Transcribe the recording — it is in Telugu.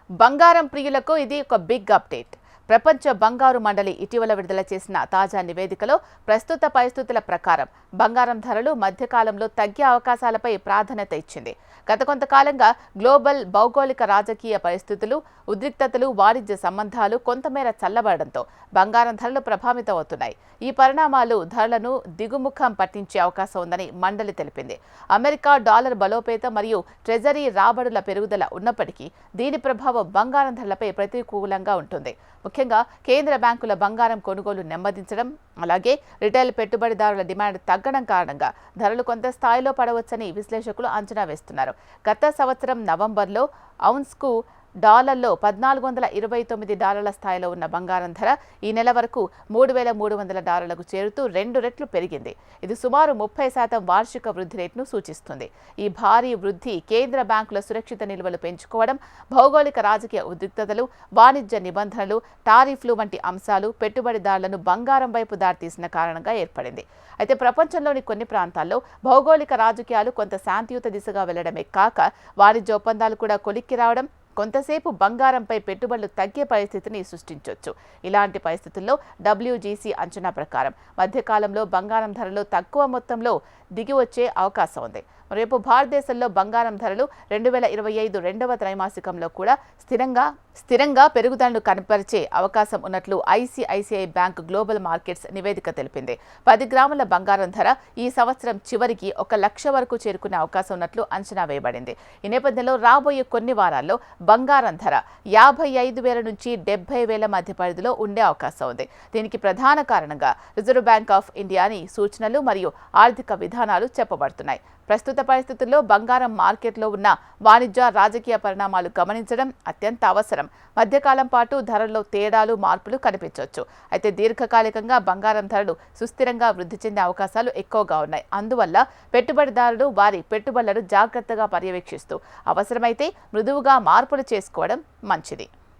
బంగారం ప్రియులకు ఇది ఒక బిగ్ అప్డేట్. ప్రపంచ బంగారు మండలి ఇటీవల విడుదల చేసిన తాజా నివేదికలో ప్రస్తుత పరిస్థితుల ప్రకారం బంగారం ధరలు మధ్యకాలంలో తగ్గే అవకాశాలపై ప్రాధాన్యత ఇచ్చింది. గత కొంతకాలంగా గ్లోబల్ భౌగోళిక రాజకీయ పరిస్థితులు, ఉద్రిక్తతలు, వాణిజ్య సంబంధాలు కొంతమేర చల్లబడడంతో బంగారం ధరలు ప్రభావితమవుతున్నాయి. ఈ పరిణామాలు ధరలను దిగుముఖం పట్టించే అవకాశం ఉందని మండలి తెలిపింది. అమెరికా డాలర్ బలోపేతం మరియు ట్రెజరీ రాబడుల పెరుగుదల ఉన్నప్పటికీ దీని ప్రభావం బంగారం ధరలపై ప్రతికూలంగా ఉంటుంది. ముఖ్యంగా కేంద్ర బ్యాంకుల బంగారం కొనుగోలు నెమ్మదించడం, అలాగే రిటైల్ పెట్టుబడిదారుల డిమాండ్ తగ్గడం కారణంగా ధరలు కొంత స్థాయిలో పడవచ్చని విశ్లేషకులు అంచనా వేస్తున్నారు. గత సంవత్సరం నవంబర్లో ఔన్స్కు డాలర్లో $1,429 స్థాయిలో ఉన్న బంగారం ధర ఈ నెల వరకు $3,300 చేరుతూ 2 రెట్లు పెరిగింది. ఇది సుమారు 30% వార్షిక వృద్ధి రేటును సూచిస్తుంది. ఈ భారీ వృద్ధి కేంద్ర బ్యాంకుల సురక్షిత నిల్వలు పెంచుకోవడం, భౌగోళిక రాజకీయ ఉద్రిక్తతలు, వాణిజ్య నిబంధనలు, టారిఫ్లు వంటి అంశాలు పెట్టుబడిదారులను బంగారం వైపు దారితీసిన కారణంగా ఏర్పడింది. అయితే ప్రపంచంలోని కొన్ని ప్రాంతాల్లో భౌగోళిక రాజకీయాలు కొంత శాంతియుత దిశగా వెళ్లడమే కాక వాణిజ్య ఒప్పందాలు కూడా కొలిక్కి రావడం కొంతసేపు బంగారంపై పెట్టుబడులు తగ్గే పరిస్థితిని సృష్టించవచ్చు. ఇలాంటి పరిస్థితుల్లో WGC అంచనా ప్రకారం మధ్యకాలంలో బంగారం ధరలు తక్కువ మొత్తంలో దిగి వచ్చే అవకాశం ఉంది. రేపు భారతదేశంలో బంగారం ధరలు 2025 రెండవ త్రైమాసికంలో కూడా స్థిరంగా పెరుగుదలను కనపరిచే అవకాశం ఉన్నట్లు ICICI బ్యాంక్ గ్లోబల్ మార్కెట్స్ నివేదిక తెలిపింది. 10 గ్రాముల బంగారం ధర ఈ సంవత్సరం చివరికి 1 లక్ష వరకు చేరుకునే అవకాశం ఉన్నట్లు అంచనా వేయబడింది. ఈ నేపథ్యంలో రాబోయే కొన్ని వారాల్లో బంగారం ధర 55,000 నుంచి 70,000 మధ్య పరిధిలో ఉండే అవకాశం ఉంది. దీనికి ప్రధాన కారణంగా రిజర్వ్ బ్యాంక్ ఆఫ్ ఇండియాని సూచనలు మరియు ఆర్థిక విధానాలు చెప్పబడుతున్నాయి. ప్రస్తుత పరిస్థితుల్లో బంగారం మార్కెట్లో ఉన్న వాణిజ్య, రాజకీయ పరిణామాలు గమనించడం అత్యంత అవసరం. మధ్యకాలం పాటు ధరల్లో తేడాలు, మార్పులు కనిపించవచ్చు. అయితే దీర్ఘకాలికంగా బంగారం ధరలు సుస్థిరంగా వృద్ధి చెందే అవకాశాలు ఎక్కువగా ఉన్నాయి. అందువల్ల పెట్టుబడిదారులు వారి పెట్టుబడులను జాగ్రత్తగా పర్యవేక్షిస్తూ అవసరమైతే మృదువుగా మార్పులు చేసుకోవడం మంచిది.